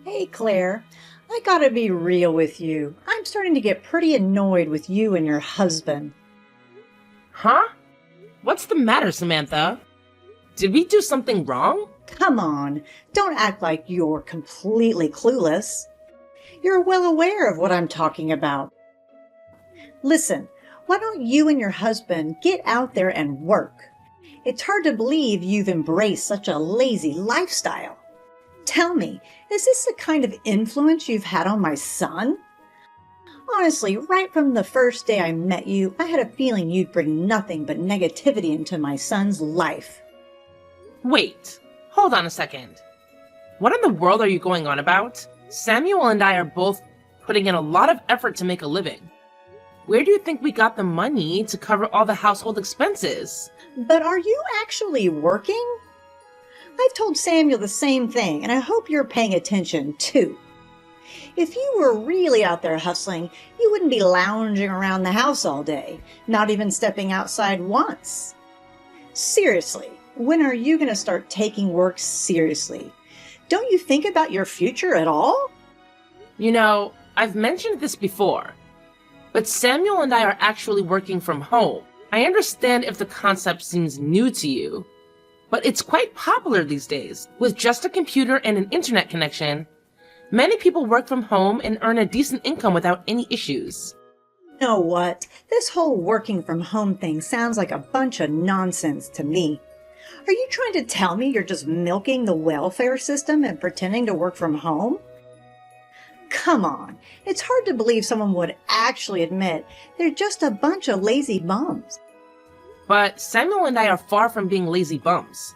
Hey, Claire, I gotta be real with you. I'm starting to get pretty annoyed with you and your husband. Huh? What's the matter, Samantha? Did we do something wrong? Come on, don't act like you're completely clueless. You're well aware of what I'm talking about. Listen, why don't you and your husband get out there and work? It's hard to believe you've embraced such a lazy lifestyle. Tell me, is this the kind of influence you've had on my son? Honestly, right from the first day I met you, I had a feeling you'd bring nothing but negativity into my son's life. Wait, hold on a second. What in the world are you going on about? Samuel and I are both putting in a lot of effort to make a living. Where do you think we got the money to cover all the household expenses? But are you actually working? I've told Samuel the same thing, and I hope you're paying attention too. If you were really out there hustling, you wouldn't be lounging around the house all day, not even stepping outside once. Seriously, when are you going to start taking work seriously? Don't you think about your future at all? You know, I've mentioned this before, but Samuel and I are actually working from home. I understand if the concept seems new to you, but it's quite popular these days. With just a computer and an internet connection, many people work from home and earn a decent income without any issues. You know what? This whole working from home thing sounds like a bunch of nonsense to me. Are you trying to tell me you're just milking the welfare system and pretending to work from home? Come on, it's hard to believe someone would actually admit they're just a bunch of lazy bums. But Samuel and I are far from being lazy bums.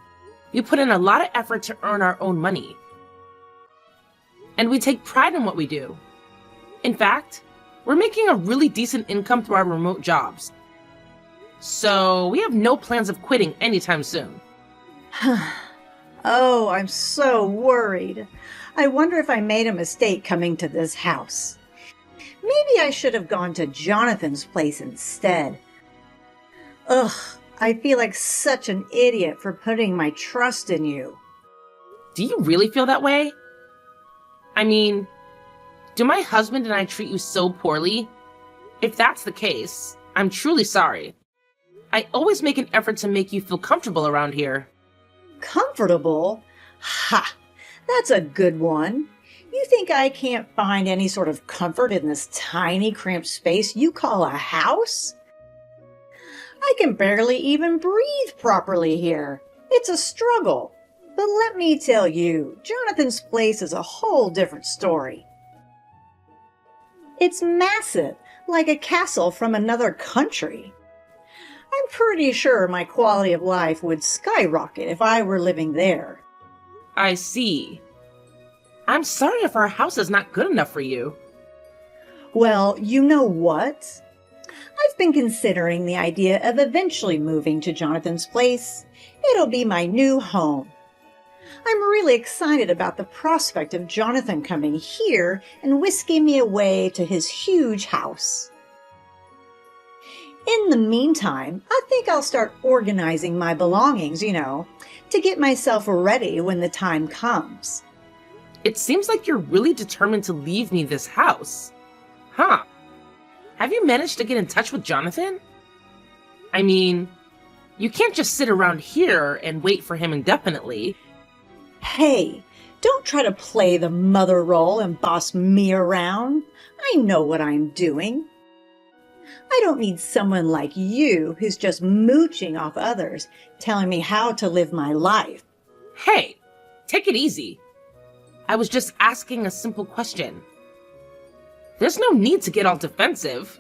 We put in a lot of effort to earn our own money. And we take pride in what we do. In fact, we're making a really decent income through our remote jobs. So we have no plans of quitting anytime soon. Oh, I'm so worried. I wonder if I made a mistake coming to this house. Maybe I should have gone to Jonathan's place instead. Ugh, I feel like such an idiot for putting my trust in you. Do you really feel that way? I mean, do my husband and I treat you so poorly? If that's the case, I'm truly sorry. I always make an effort to make you feel comfortable around here. Comfortable? Ha! That's a good one. You think I can't find any sort of comfort in this tiny, cramped space you call a house? I can barely even breathe properly here. It's a struggle. But let me tell you, Jonathan's place is a whole different story. It's massive, like a castle from another country. I'm pretty sure my quality of life would skyrocket if I were living there. I see. I'm sorry if our house is not good enough for you. Well, you know what? I've been considering the idea of eventually moving to Jonathan's place. It'll be my new home. I'm really excited about the prospect of Jonathan coming here and whisking me away to his huge house. In the meantime, I think I'll start organizing my belongings, to get myself ready when the time comes. It seems like you're really determined to leave me this house. Huh. Have you managed to get in touch with Jonathan? I mean, you can't just sit around here and wait for him indefinitely. Hey, don't try to play the mother role and boss me around. I know what I'm doing. I don't need someone like you who's just mooching off others, telling me how to live my life. Hey, take it easy. I was just asking a simple question. There's no need to get all defensive.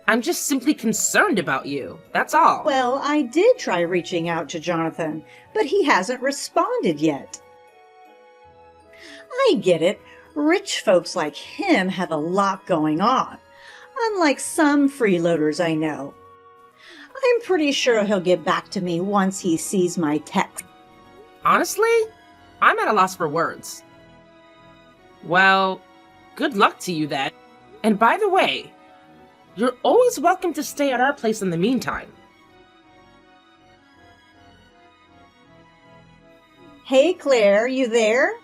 I'm just simply concerned about you, that's all. Well, I did try reaching out to Jonathan, but he hasn't responded yet. I get it. Rich folks like him have a lot going on, unlike some freeloaders I know. I'm pretty sure he'll get back to me once he sees my text. Honestly, I'm at a loss for words. Well, good luck to you then. And by the way, you're always welcome to stay at our place in the meantime. Hey, Claire, you there?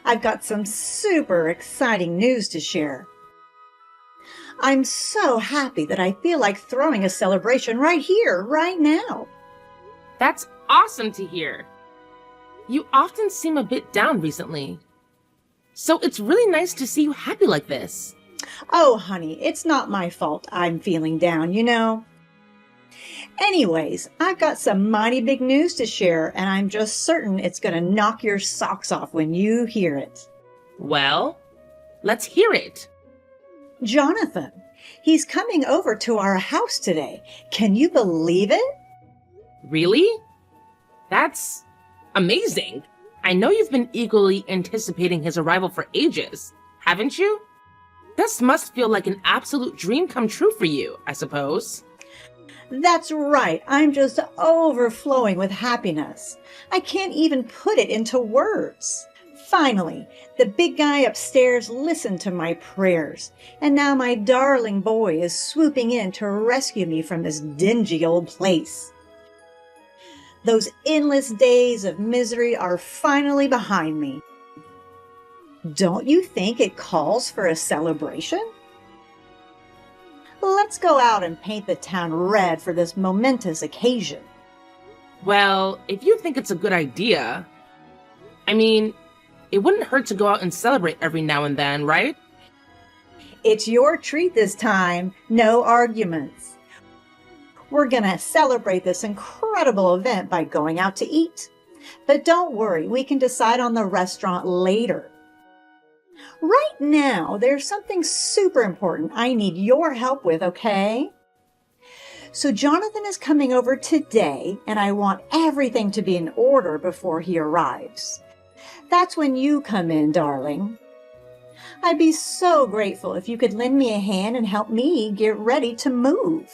I've got some super exciting news to share. I'm so happy that I feel like throwing a celebration right here, right now. That's awesome to hear. You often seem a bit down recently. So it's really nice to see you happy like this. Oh, honey, it's not my fault I'm feeling down, you know. Anyways, I've got some mighty big news to share, and I'm just certain it's going to knock your socks off when you hear it. Well, let's hear it. Jonathan, he's coming over to our house today. Can you believe it? Really? That's amazing. I know you've been eagerly anticipating his arrival for ages, haven't you? This must feel like an absolute dream come true for you, I suppose. That's right. I'm just overflowing with happiness. I can't even put it into words. Finally, the big guy upstairs listened to my prayers, and now my darling boy is swooping in to rescue me from this dingy old place. Those endless days of misery are finally behind me. Don't you think it calls for a celebration? Let's go out and paint the town red for this momentous occasion. Well, if you think it's a good idea, I mean, it wouldn't hurt to go out and celebrate every now and then, right? It's your treat this time, no arguments. We're gonna celebrate this incredible event by going out to eat. But don't worry, we can decide on the restaurant later. Right now, there's something super important I need your help with, okay? So Jonathan is coming over today, and I want everything to be in order before he arrives. That's when you come in, darling. I'd be so grateful if you could lend me a hand and help me get ready to move.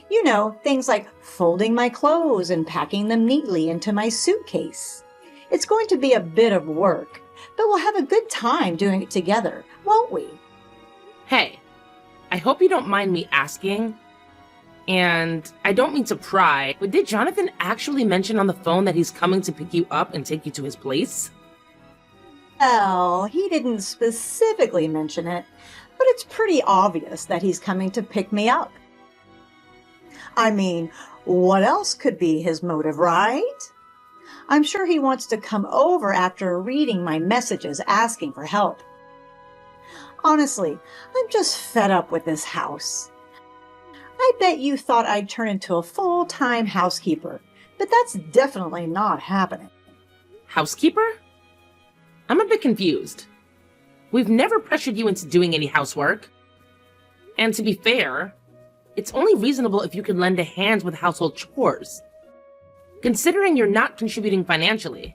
You know, things like folding my clothes and packing them neatly into my suitcase. It's going to be a bit of work, but we'll have a good time doing it together, won't we? Hey, I hope you don't mind me asking, and I don't mean to pry, but did Jonathan actually mention on the phone that he's coming to pick you up and take you to his place? Well, he didn't specifically mention it, but it's pretty obvious that he's coming to pick me up. I mean, what else could be his motive, right? I'm sure he wants to come over after reading my messages asking for help. Honestly, I'm just fed up with this house. I bet you thought I'd turn into a full-time housekeeper, but that's definitely not happening. Housekeeper? I'm a bit confused. We've never pressured you into doing any housework. And to be fair, it's only reasonable if you can lend a hand with household chores, considering you're not contributing financially.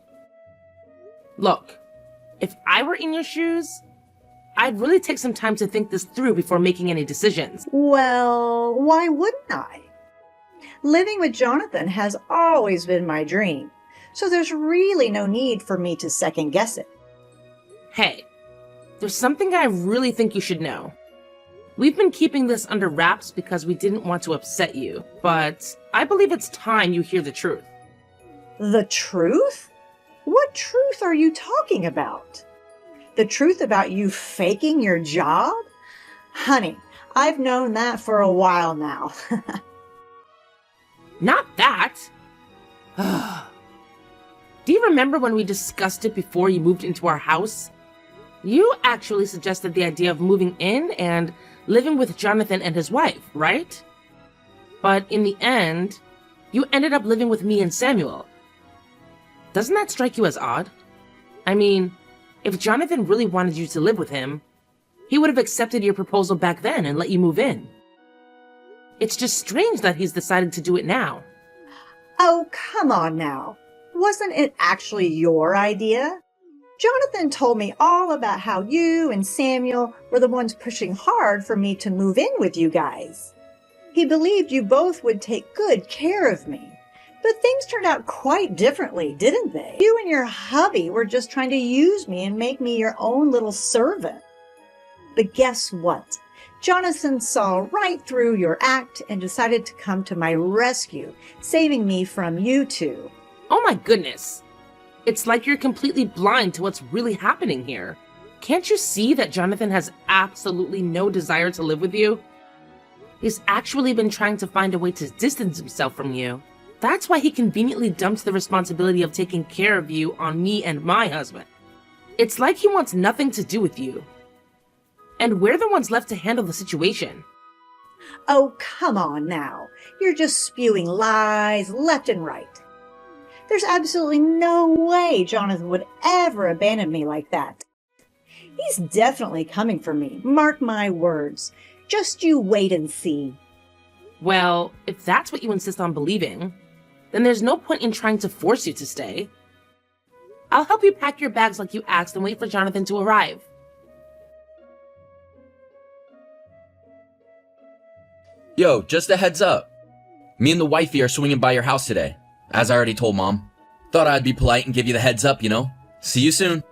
Look, if I were in your shoes, I'd really take some time to think this through before making any decisions. Well, why wouldn't I? Living with Jonathan has always been my dream, so there's really no need for me to second guess it. Hey, there's something I really think you should know. We've been keeping this under wraps because we didn't want to upset you, but I believe it's time you hear the truth. The truth? What truth are you talking about? The truth about you faking your job? Honey, I've known that for a while now. Not that! Do you remember when we discussed it before you moved into our house? You actually suggested the idea of moving in and living with Jonathan and his wife, right? But in the end, you ended up living with me and Samuel. Doesn't that strike you as odd? I mean, if Jonathan really wanted you to live with him, he would have accepted your proposal back then and let you move in. It's just strange that he's decided to do it now. Oh, come on now. Wasn't it actually your idea? Jonathan told me all about how you and Samuel were the ones pushing hard for me to move in with you guys. He believed you both would take good care of me. But things turned out quite differently, didn't they? You and your hubby were just trying to use me and make me your own little servant. But guess what? Jonathan saw right through your act and decided to come to my rescue, saving me from you two. Oh my goodness! It's like you're completely blind to what's really happening here. Can't you see that Jonathan has absolutely no desire to live with you? He's actually been trying to find a way to distance himself from you. That's why he conveniently dumped the responsibility of taking care of you on me and my husband. It's like he wants nothing to do with you. And we're the ones left to handle the situation. Oh, come on now. You're just spewing lies left and right. There's absolutely no way Jonathan would ever abandon me like that. He's definitely coming for me, mark my words. Just you wait and see. Well, if that's what you insist on believing, then there's no point in trying to force you to stay. I'll help you pack your bags like you asked and wait for Jonathan to arrive. Yo, just a heads up. Me and the wifey are swinging by your house today, as I already told Mom. Thought I'd be polite and give you the heads up, you know? See you soon.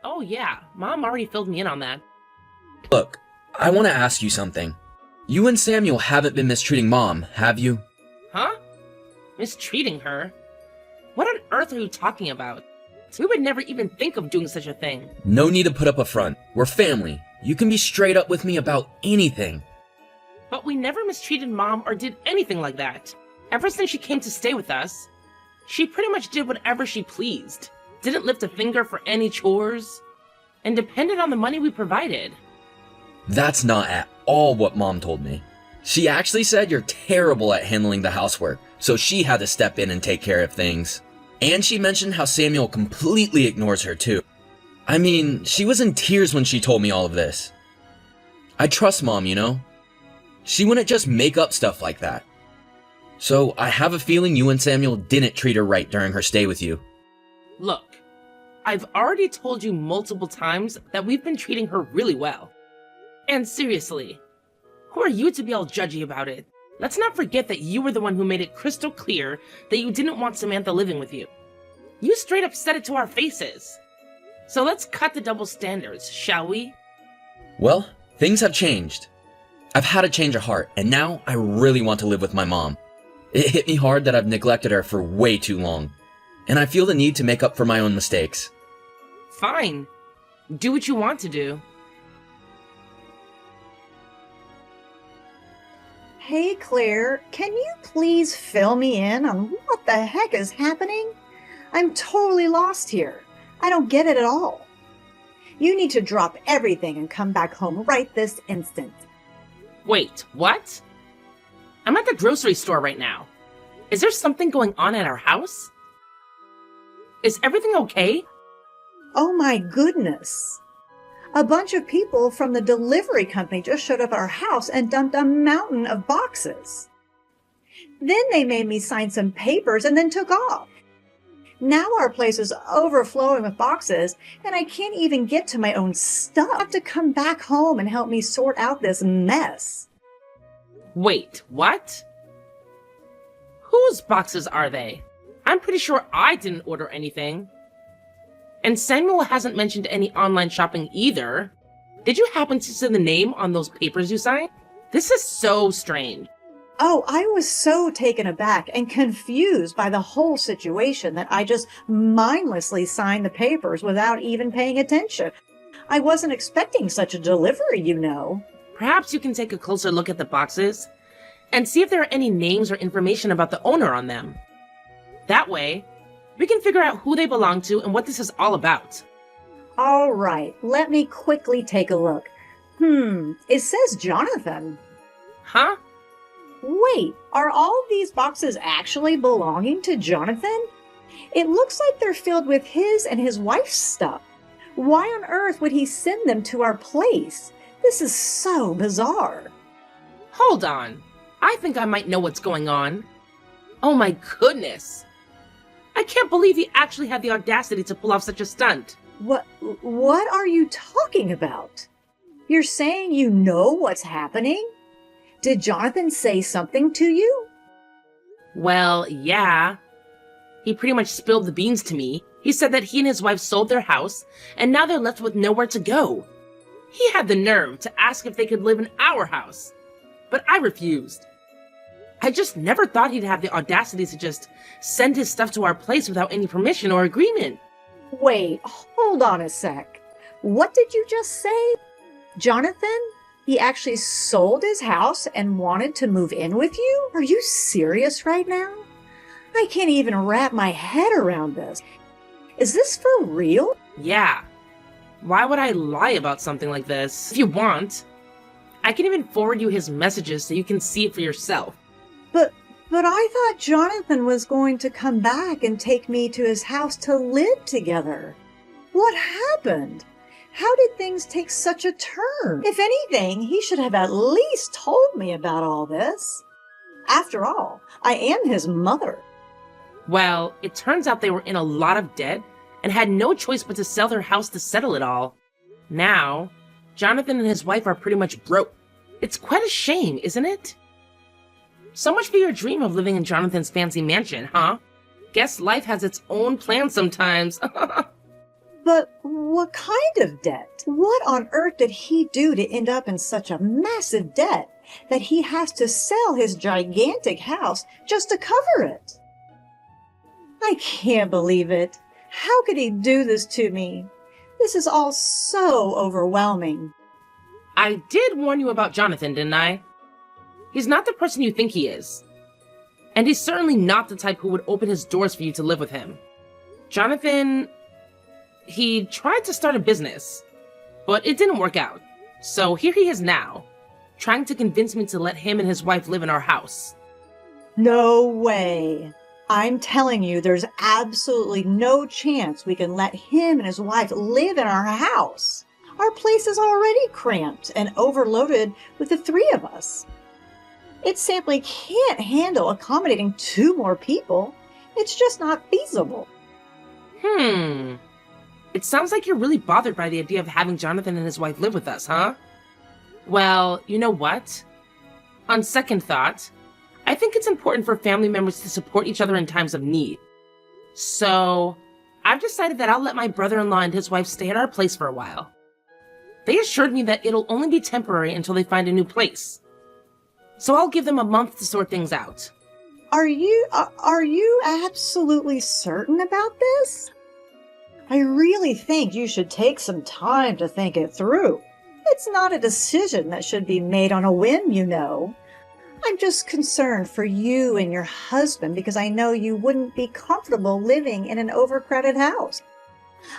Oh yeah, Mom already filled me in on that. Look, I want to ask you something. You and Samuel haven't been mistreating Mom, have you? Huh? Mistreating her? What on earth are you talking about? We would never even think of doing such a thing. No need to put up a front. We're family. You can be straight up with me about anything. But we never mistreated Mom or did anything like that. Ever since she came to stay with us, she pretty much did whatever she pleased, didn't lift a finger for any chores, and depended on the money we provided. That's not at all what Mom told me. She actually said you're terrible at handling the housework, so she had to step in and take care of things. And she mentioned how Samuel completely ignores her too. I mean, she was in tears when she told me all of this. I trust Mom, you know? She wouldn't just make up stuff like that. So I have a feeling you and Samuel didn't treat her right during her stay with you. Look, I've already told you multiple times that we've been treating her really well. And seriously, who are you to be all judgy about it? Let's not forget that you were the one who made it crystal clear that you didn't want Samantha living with you. You straight up said it to our faces. So let's cut the double standards, shall we? Well, things have changed. I've had a change of heart, and now I really want to live with my mom. It hit me hard that I've neglected her for way too long, and I feel the need to make up for my own mistakes. Fine. Do what you want to do. Hey, Claire, can you please fill me in on what the heck is happening? I'm totally lost here. I don't get it at all. You need to drop everything and come back home right this instant. Wait, what? I'm at the grocery store right now. Is there something going on at our house? Is everything okay? Oh my goodness. A bunch of people from the delivery company just showed up at our house and dumped a mountain of boxes. Then they made me sign some papers and then took off. Now our place is overflowing with boxes, and I can't even get to my own stuff. I have to come back home and help me sort out this mess. Wait, what? Whose boxes are they? I'm pretty sure I didn't order anything. And Samuel hasn't mentioned any online shopping either. Did you happen to see the name on those papers you signed? This is so strange. Oh, I was so taken aback and confused by the whole situation that I just mindlessly signed the papers without even paying attention. I wasn't expecting such a delivery, you know. Perhaps you can take a closer look at the boxes and see if there are any names or information about the owner on them. That way, we can figure out who they belong to and what this is all about. All right, let me quickly take a look. It says Jonathan. Huh? Wait, are all these boxes actually belonging to Jonathan? It looks like they're filled with his and his wife's stuff. Why on earth would he send them to our place? This is so bizarre. Hold on. I think I might know what's going on. Oh my goodness. I can't believe he actually had the audacity to pull off such a stunt. What are you talking about? You're saying you know what's happening? Did Jonathan say something to you? Well, yeah. He pretty much spilled the beans to me. He said that he and his wife sold their house, and now they're left with nowhere to go. He had the nerve to ask if they could live in our house, but I refused. I just never thought he'd have the audacity to just send his stuff to our place without any permission or agreement. Wait, hold on a sec. What did you just say? Jonathan? He actually sold his house and wanted to move in with you? Are you serious right now? I can't even wrap my head around this. Is this for real? Yeah. Why would I lie about something like this? If you want, I can even forward you his messages so you can see it for yourself. But I thought Jonathan was going to come back and take me to his house to live together. What happened? How did things take such a turn? If anything, he should have at least told me about all this. After all, I am his mother. Well, it turns out they were in a lot of debt and had no choice but to sell their house to settle it all. Now, Jonathan and his wife are pretty much broke. It's quite a shame, isn't it? So much for your dream of living in Jonathan's fancy mansion, huh? Guess life has its own plans sometimes. But what kind of debt? What on earth did he do to end up in such a massive debt that he has to sell his gigantic house just to cover it? I can't believe it. How could he do this to me? This is all so overwhelming. I did warn you about Jonathan, didn't I? He's not the person you think he is. And he's certainly not the type who would open his doors for you to live with him. Jonathan, he tried to start a business, but it didn't work out. So here he is now, trying to convince me to let him and his wife live in our house. No way. I'm telling you, there's absolutely no chance we can let him and his wife live in our house. Our place is already cramped and overloaded with the three of us. It simply can't handle accommodating 2 more people. It's just not feasible. It sounds like you're really bothered by the idea of having Jonathan and his wife live with us, huh? Well, you know what? On second thought, I think it's important for family members to support each other in times of need. So, I've decided that I'll let my brother-in-law and his wife stay at our place for a while. They assured me that it'll only be temporary until they find a new place. So I'll give them a month to sort things out. Are you absolutely certain about this? I really think you should take some time to think it through. It's not a decision that should be made on a whim, you know. I'm just concerned for you and your husband because I know you wouldn't be comfortable living in an overcrowded house.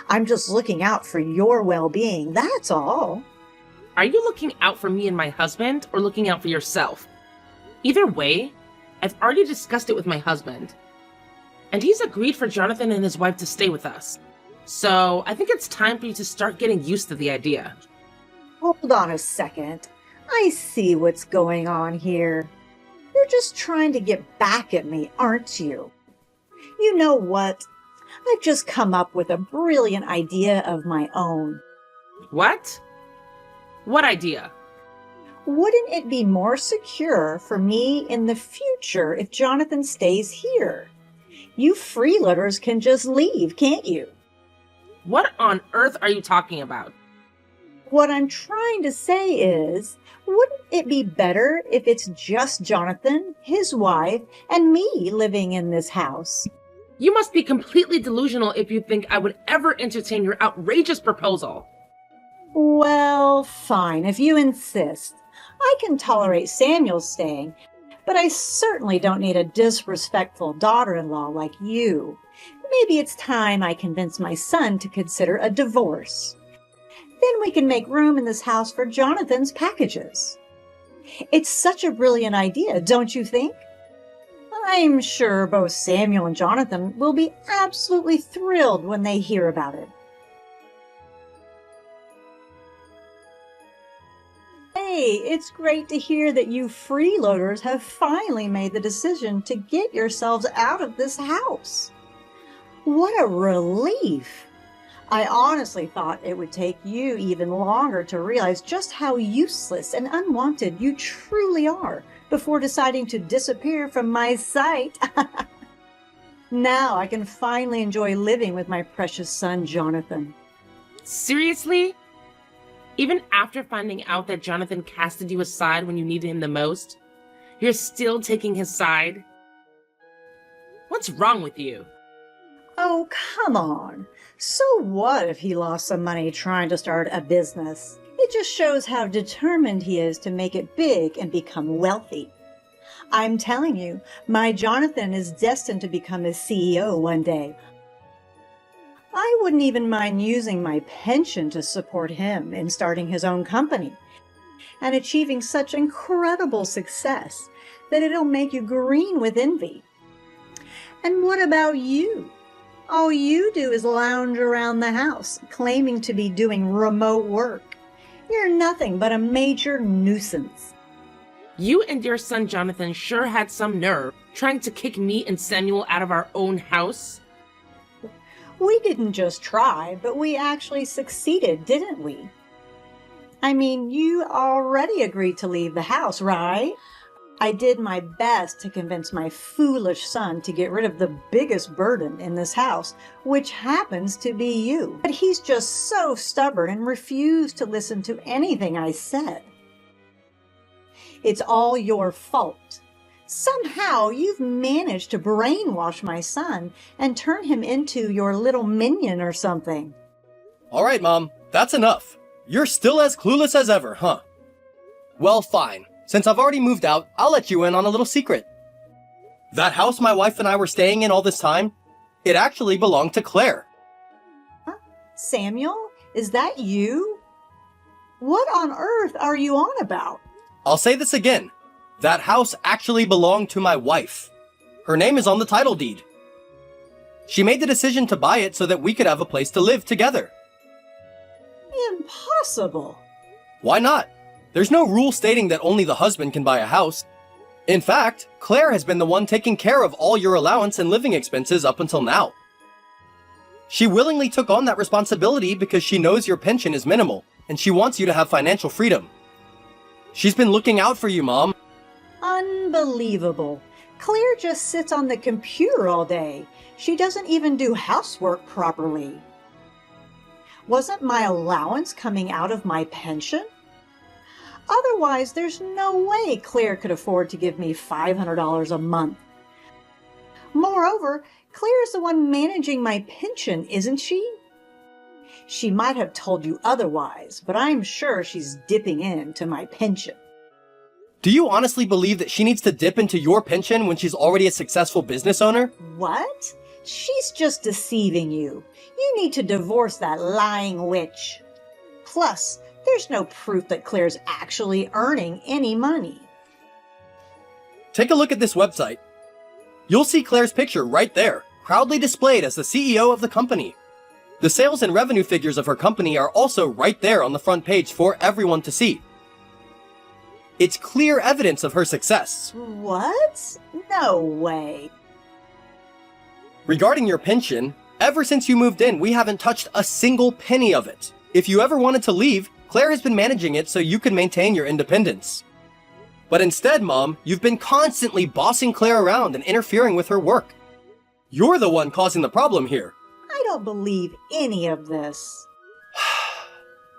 I'm just looking out for your well-being, that's all. Are you looking out for me and my husband, or looking out for yourself? Either way, I've already discussed it with my husband. And he's agreed for Jonathan and his wife to stay with us. So I think it's time for you to start getting used to the idea. Hold on a second. I see what's going on here. You're just trying to get back at me, aren't you? You know what? I've just come up with a brilliant idea of my own. What? What idea? Wouldn't it be more secure for me in the future if Jonathan stays here? You freeloaders can just leave, can't you? What on earth are you talking about? What I'm trying to say is, wouldn't it be better if it's just Jonathan, his wife, and me living in this house? You must be completely delusional if you think I would ever entertain your outrageous proposal. Well, fine, if you insist. I can tolerate Samuel staying, but I certainly don't need a disrespectful daughter-in-law like you. Maybe it's time I convince my son to consider a divorce. Then we can make room in this house for Jonathan's packages. It's such a brilliant idea, don't you think? I'm sure both Samuel and Jonathan will be absolutely thrilled when they hear about it. Hey, it's great to hear that you freeloaders have finally made the decision to get yourselves out of this house. What a relief! I honestly thought it would take you even longer to realize just how useless and unwanted you truly are before deciding to disappear from my sight. Now I can finally enjoy living with my precious son, Jonathan. Seriously? Even after finding out that Jonathan casted you aside when you needed him the most, You're still taking his side? What's wrong with you? Oh, come on. So what if he lost some money trying to start a business? It just shows how determined he is to make it big and become wealthy. I'm telling you, my Jonathan is destined to become a CEO one day. I wouldn't even mind using my pension to support him in starting his own company and achieving such incredible success that it'll make you green with envy. And what about you? All you do is lounge around the house, claiming to be doing remote work. You're nothing but a major nuisance. You and your son Jonathan sure had some nerve trying to kick me and Samuel out of our own house. We didn't just try, but we actually succeeded, didn't we? I mean, you already agreed to leave the house, right? I did my best to convince my foolish son to get rid of the biggest burden in this house, which happens to be you. But he's just so stubborn and refused to listen to anything I said. It's all your fault. Somehow you've managed to brainwash my son and turn him into your little minion or something. All right, Mom, that's enough. You're still as clueless as ever, huh? Well, fine. Since I've already moved out, I'll let you in on a little secret. That house my wife and I were staying in all this time, it actually belonged to Claire. Huh? Samuel, is that you? What on earth are you on about? I'll say this again. That house actually belonged to my wife. Her name is on the title deed. She made the decision to buy it so that we could have a place to live together. Impossible. Why not? There's no rule stating that only the husband can buy a house. In fact, Claire has been the one taking care of all your allowance and living expenses up until now. She willingly took on that responsibility because she knows your pension is minimal, and she wants you to have financial freedom. She's been looking out for you, Mom. Unbelievable. Claire just sits on the computer all day. She doesn't even do housework properly. Wasn't my allowance coming out of my pension? Otherwise, there's no way Claire could afford to give me $500 a month. Moreover, Claire is the one managing my pension, isn't she? She might have told you otherwise, but I'm sure she's dipping into my pension. Do you honestly believe that she needs to dip into your pension when she's already a successful business owner? What? She's just deceiving you. You need to divorce that lying witch. Plus, there's no proof that Claire's actually earning any money. Take a look at this website. You'll see Claire's picture right there, proudly displayed as the CEO of the company. The sales and revenue figures of her company are also right there on the front page for everyone to see. It's clear evidence of her success. What? No way. Regarding your pension, ever since you moved in, we haven't touched a single penny of it. If you ever wanted to leave, Claire has been managing it so you can maintain your independence. But instead, Mom, you've been constantly bossing Claire around and interfering with her work. You're the one causing the problem here. I don't believe any of this.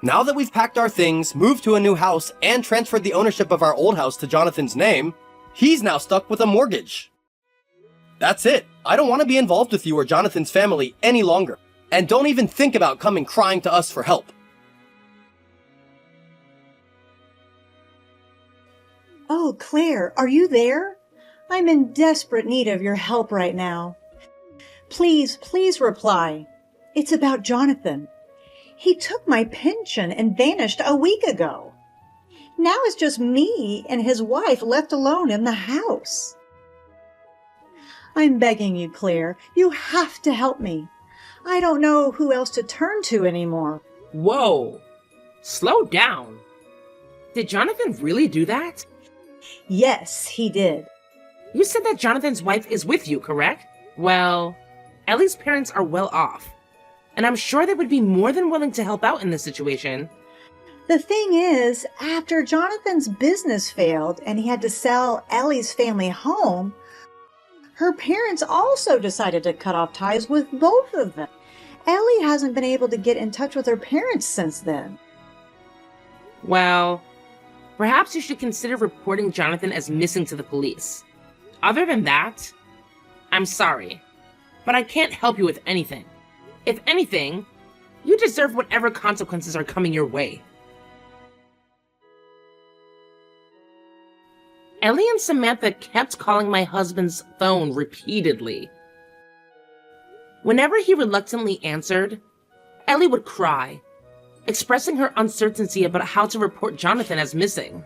Now that we've packed our things, moved to a new house, and transferred the ownership of our old house to Jonathan's name, he's now stuck with a mortgage. That's it. I don't want to be involved with you or Jonathan's family any longer. And don't even think about coming crying to us for help. Oh, Claire, are you there? I'm in desperate need of your help right now. Please, please reply. It's about Jonathan. He took my pension and vanished a week ago. Now it's just me and his wife left alone in the house. I'm begging you, Claire. You have to help me. I don't know who else to turn to anymore. Whoa! Slow down. Did Jonathan really do that? Yes, he did. You said that Jonathan's wife is with you, correct? Well, Ellie's parents are well off, and I'm sure they would be more than willing to help out in this situation. The thing is, after Jonathan's business failed and he had to sell Ellie's family home, her parents also decided to cut off ties with both of them. Ellie hasn't been able to get in touch with her parents since then. Well, Perhaps you should consider reporting Jonathan as missing to the police. Other than that, I'm sorry, but I can't help you with anything. If anything, you deserve whatever consequences are coming your way. Ellie and Samantha kept calling my husband's phone repeatedly. Whenever he reluctantly answered, Ellie would cry, expressing her uncertainty about how to report Jonathan as missing.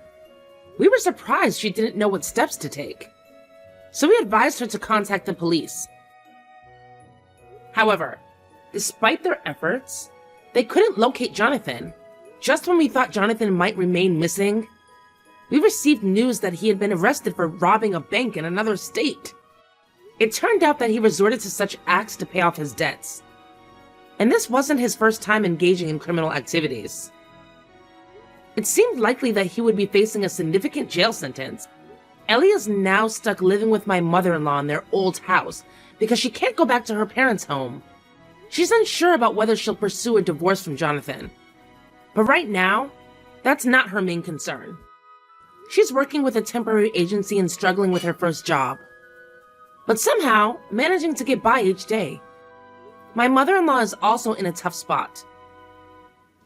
We were surprised she didn't know what steps to take, so we advised her to contact the police. However, despite their efforts, they couldn't locate Jonathan. Just when we thought Jonathan might remain missing, we received news that he had been arrested for robbing a bank in another state. It turned out that he resorted to such acts to pay off his debts. And this wasn't his first time engaging in criminal activities. It seemed likely that he would be facing a significant jail sentence. Ellie is now stuck living with my mother-in-law in their old house because she can't go back to her parents' home. She's unsure about whether she'll pursue a divorce from Jonathan. But right now, that's not her main concern. She's working with a temporary agency and struggling with her first job, but somehow managing to get by each day. My mother-in-law is also in a tough spot.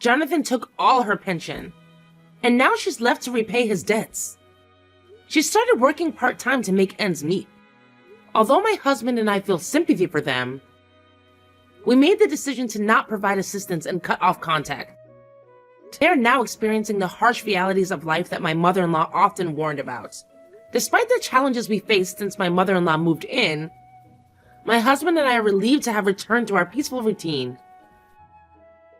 Jonathan took all her pension, and now she's left to repay his debts. She started working part-time to make ends meet. Although my husband and I feel sympathy for them, we made the decision to not provide assistance and cut off contact. They are now experiencing the harsh realities of life that my mother-in-law often warned about. Despite the challenges we faced since my mother-in-law moved in, my husband and I are relieved to have returned to our peaceful routine.